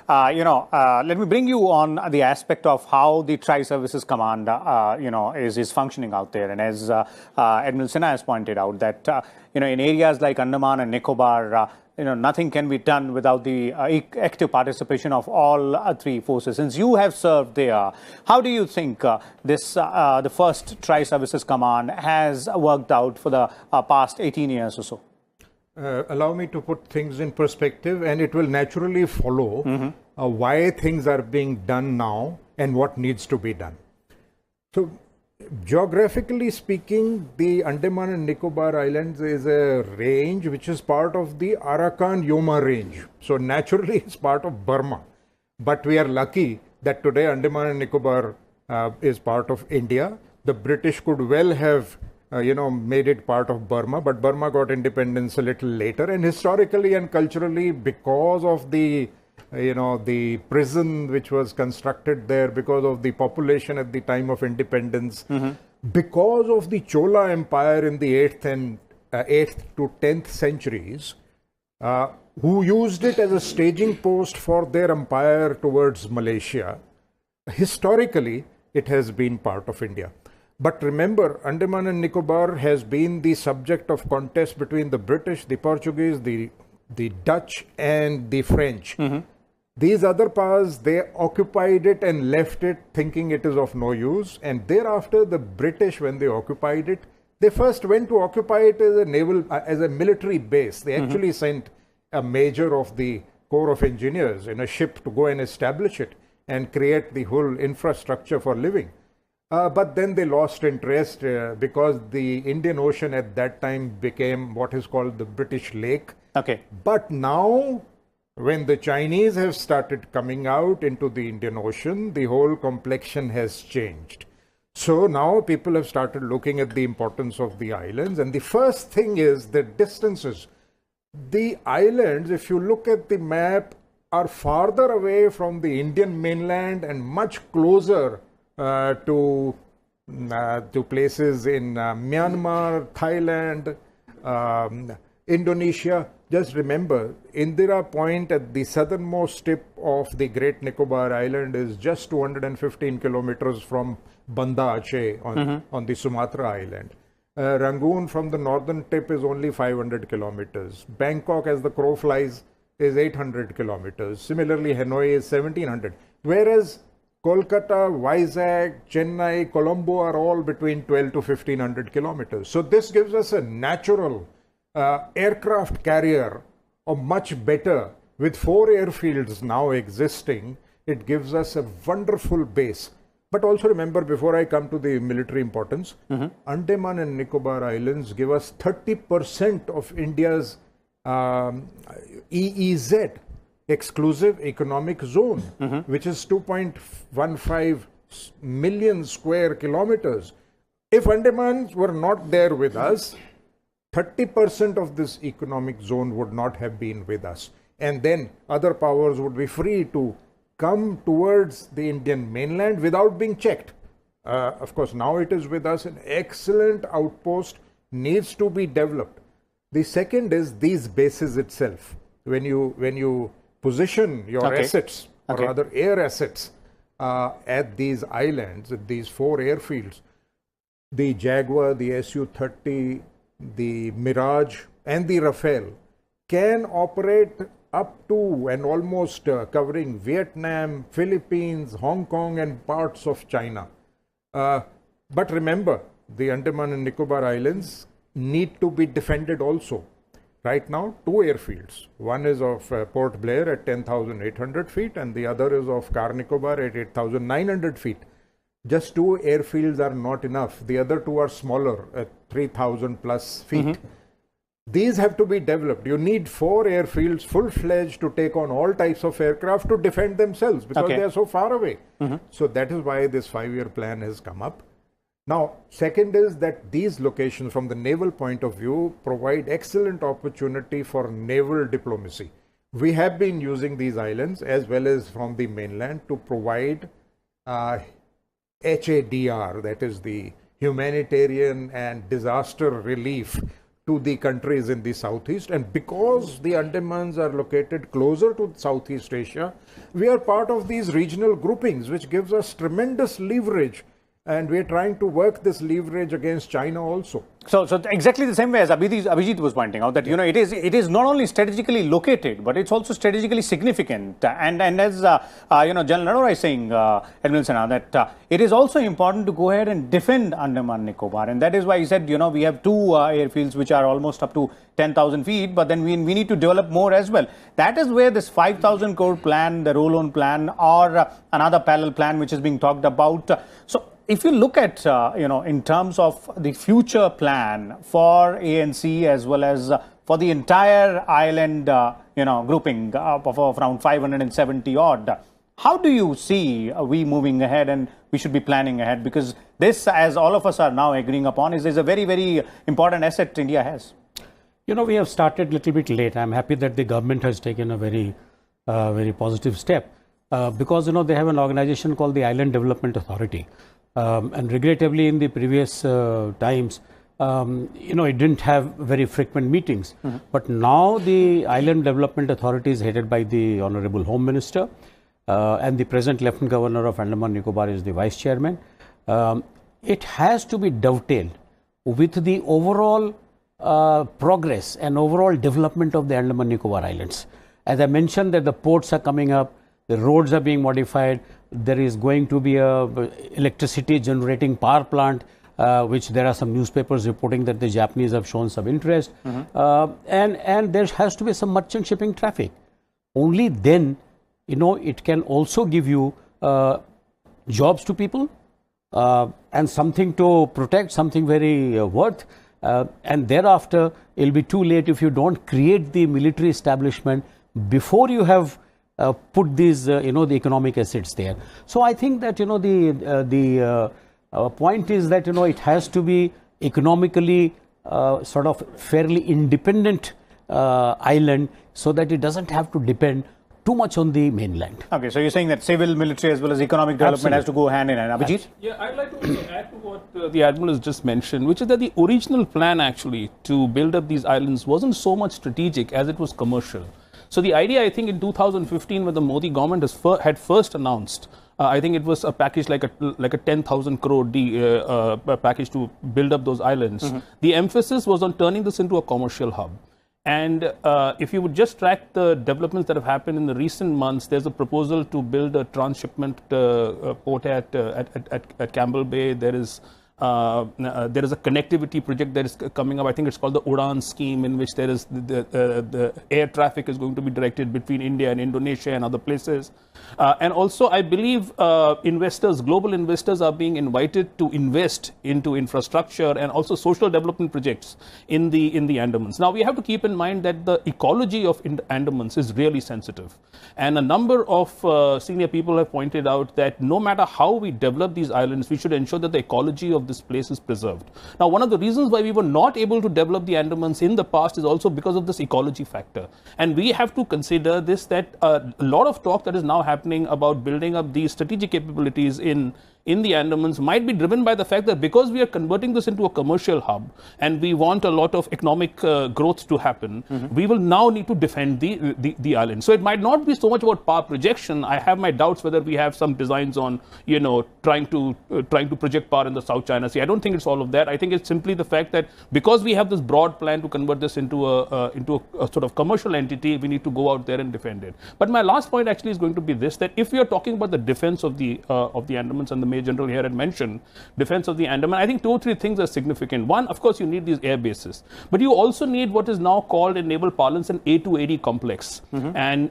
let me bring you on the aspect of how the Tri-Services Command, is functioning out there. And as Admiral Sinha has pointed out, that in areas like Andaman and Nicobar, nothing can be done without the active participation of all three forces. Since you have served there, how do you think the first Tri-Services Command has worked out for the past 18 years or so? Allow me to put things in perspective, and it will naturally follow why things are being done now and what needs to be done. So, geographically speaking, the Andaman and Nicobar Islands is a range which is part of the Arakan-Yoma range. So, naturally, it's part of Burma. But we are lucky that today Andaman and Nicobar is part of India. The British could well have made it part of Burma, but Burma got independence a little later. And historically and culturally, because of the prison which was constructed there, because of the population at the time of independence, because of the Chola Empire in the 8th to 10th centuries, who used it as a staging post for their empire towards Malaysia, historically, it has been part of India. But remember, Andaman and Nicobar has been the subject of contest between the British, the Portuguese, the Dutch and the French. These other powers, they occupied it and left it thinking it is of no use. And thereafter, the British, when they occupied it, they first went to occupy it as a military base. They actually sent a major of the Corps of Engineers in a ship to go and establish it and create the whole infrastructure for living. But then they lost interest because the Indian Ocean at that time became what is called the British Lake. Okay. But now, when the Chinese have started coming out into the Indian Ocean, the whole complexion has changed. So now people have started looking at the importance of the islands. And the first thing is the distances. The islands, if you look at the map, are farther away from the Indian mainland and much closer to places in Myanmar, Thailand, Indonesia. Just remember, Indira Point at the southernmost tip of the Great Nicobar Island is just 215 kilometers from Banda Aceh on the Sumatra Island. Rangoon from the northern tip is only 500 kilometers. Bangkok, as the crow flies, is 800 kilometers. Similarly, Hanoi is 1700. Whereas Kolkata, Vizag, Chennai, Colombo are all between 12 to 1500 kilometers. So this gives us a natural aircraft carrier, or much better, with 4 airfields now existing. It gives us a wonderful base. But also remember, before I come to the military importance, Andaman and Nicobar Islands give us 30% of India's EEZ, exclusive economic zone, which is 2.15 million square kilometers. If Andamans were not there with us, 30% of this economic zone would not have been with us. And then other powers would be free to come towards the Indian mainland without being checked. Of course, now it is with us. An excellent outpost needs to be developed. The second is these bases itself. When you position your assets, or rather air assets, at these islands, at these 4 airfields, the Jaguar, the Su-30, the Mirage and the Rafale can operate up to and almost covering Vietnam, Philippines, Hong Kong and parts of China. But remember, the Andaman and Nicobar Islands need to be defended also. Right now, 2 airfields. One is of Port Blair at 10,800 feet and the other is of Car Nicobar at 8,900 feet. Just 2 airfields are not enough. The other 2 are smaller at 3,000 plus feet. These have to be developed. You need 4 airfields full-fledged to take on all types of aircraft to defend themselves because they are so far away. So that is why this 5-year plan has come up. Now, second is that these locations from the naval point of view provide excellent opportunity for naval diplomacy. We have been using these islands as well as from the mainland to provide HADR, that is the humanitarian and disaster relief to the countries in the southeast, and because the Andamans are located closer to Southeast Asia, we are part of these regional groupings, which gives us tremendous leverage, and we are trying to work this leverage against China also. So exactly the same way as Abhijit was pointing out, that it is not only strategically located, but it's also strategically significant. And as General Narora is saying, Admiral Sinha, that it is also important to go ahead and defend Andaman and Nicobar, and that is why he said we have two airfields which are almost up to 10,000 feet, but then we need to develop more as well. That is where this 5,000 crore plan, the roll-on plan, or another parallel plan which is being talked about. So if you look at, in terms of the future plan for ANC as well as for the entire island, grouping of around 570 odd, how do you see we moving ahead, and we should be planning ahead? Because this, as all of us are now agreeing upon, is a very, very important asset India has. We have started a little bit late. I'm happy that the government has taken a very, very positive step because, they have an organization called the Island Development Authority. And regrettably, in the previous times, it didn't have very frequent meetings. But now the Island Development Authority is headed by the Honorable Home Minister, and the present Lieutenant Governor of Andaman and Nicobar is the Vice Chairman. It has to be dovetailed with the overall progress and overall development of the Andaman and Nicobar Islands. As I mentioned, that the ports are coming up, the roads are being modified. There is going to be a electricity generating power plant, which there are some newspapers reporting that the Japanese have shown some interest. And there has to be some merchant shipping traffic. Only then, it can also give you jobs to people and something to protect, something very worth. And thereafter, it will be too late if you don't create the military establishment before you have put these, the economic assets there. So I think that, the point is that, it has to be economically sort of fairly independent island, so that it doesn't have to depend too much on the mainland. Okay, so you're saying that civil, military as well as economic development has to go hand in hand. Abhijit? Yeah, I'd like to also add to what the Admiral has just mentioned, which is that the original plan actually to build up these islands wasn't so much strategic as it was commercial. So the idea, I think, in 2015, when the Modi government had first announced, I think it was a package like a 10,000 crore package to build up those islands. The emphasis was on turning this into a commercial hub. And if you would just track the developments that have happened in the recent months, there's a proposal to build a transshipment port at Campbell Bay. There is a connectivity project that is coming up. I think it's called the Udan scheme, in which there is the air traffic is going to be directed between India and Indonesia and other places. And also, I believe global investors are being invited to invest into infrastructure and also social development projects in the Andamans. Now, we have to keep in mind that the ecology of Andamans is really sensitive. And a number of senior people have pointed out that no matter how we develop these islands, we should ensure that the ecology of this place is preserved. Now, one of the reasons why we were not able to develop the Andamans in the past is also because of this ecology factor. And we have to consider this, that a lot of talk that is now happening about building up these strategic capabilities in the Andamans might be driven by the fact that because we are converting this into a commercial hub and we want a lot of economic growth to happen, we will now need to defend the island. So it might not be so much about power projection. I have my doubts whether we have some designs on, trying to project power in the South China Sea. I don't think it's all of that. I think it's simply the fact that because we have this broad plan to convert this into a sort of commercial entity, we need to go out there and defend it. But my last point actually is going to be this, that if we are talking about the defense of the Andamans, and the Major General here had mentioned defense of the Andaman, I think 2 or 3 things are significant. One, of course, you need these air bases, but you also need what is now called in naval parlance an A280 complex, and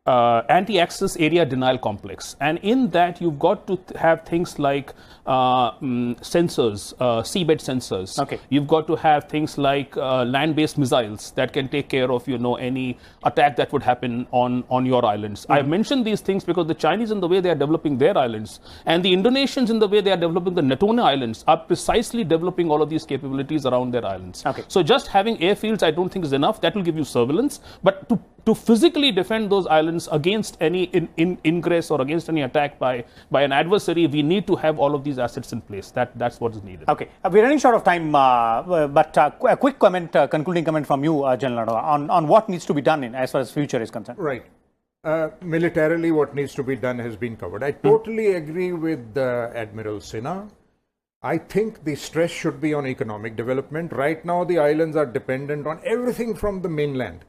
anti-access area denial complex. And in that, you've got to have things like sensors, seabed sensors. Okay. You've got to have things like land-based missiles that can take care of, any attack that would happen on your islands. I've mentioned these things because the Chinese, in the way they are developing their islands, and the Indonesians, in the way they are developing the Natuna Islands, are precisely developing all of these capabilities around their islands. Okay. So just having airfields, I don't think is enough. That will give you surveillance. But to physically defend those islands against any ingress or against any attack by an adversary, we need to have all of these assets in place. That's what is needed. Okay, we're running short of time, but a quick comment, concluding comment from you, General Narawa, on what needs to be done as far as future is concerned. Right. Militarily, what needs to be done has been covered. I totally agree with Admiral Sinha. I think the stress should be on economic development. Right now, the islands are dependent on everything from the mainland.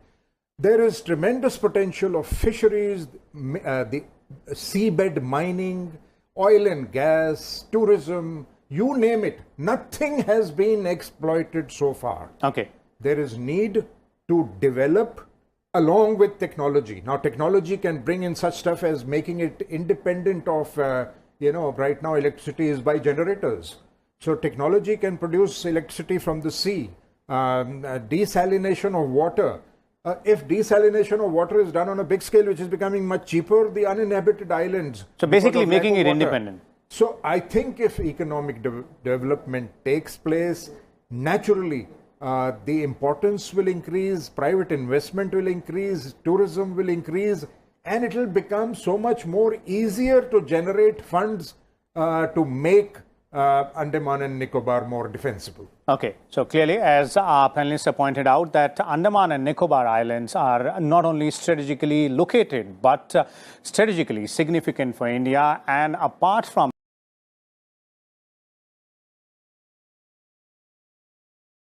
There is tremendous potential of fisheries, the seabed mining, oil and gas, tourism, you name it. Nothing has been exploited so far. Okay. There is need to develop along with technology. Now, technology can bring in such stuff as making it independent of, right now electricity is by generators. So technology can produce electricity from the sea, desalination of water. If desalination of water is done on a big scale, which is becoming much cheaper, the uninhabited islands. So basically making it independent. So I think if economic development takes place, naturally, the importance will increase, private investment will increase, tourism will increase, and it will become so much more easier to generate funds to make Andaman and Nicobar more defensible. Okay, so clearly, as our panelists have pointed out, that Andaman and Nicobar Islands are not only strategically located, but strategically significant for India, and apart from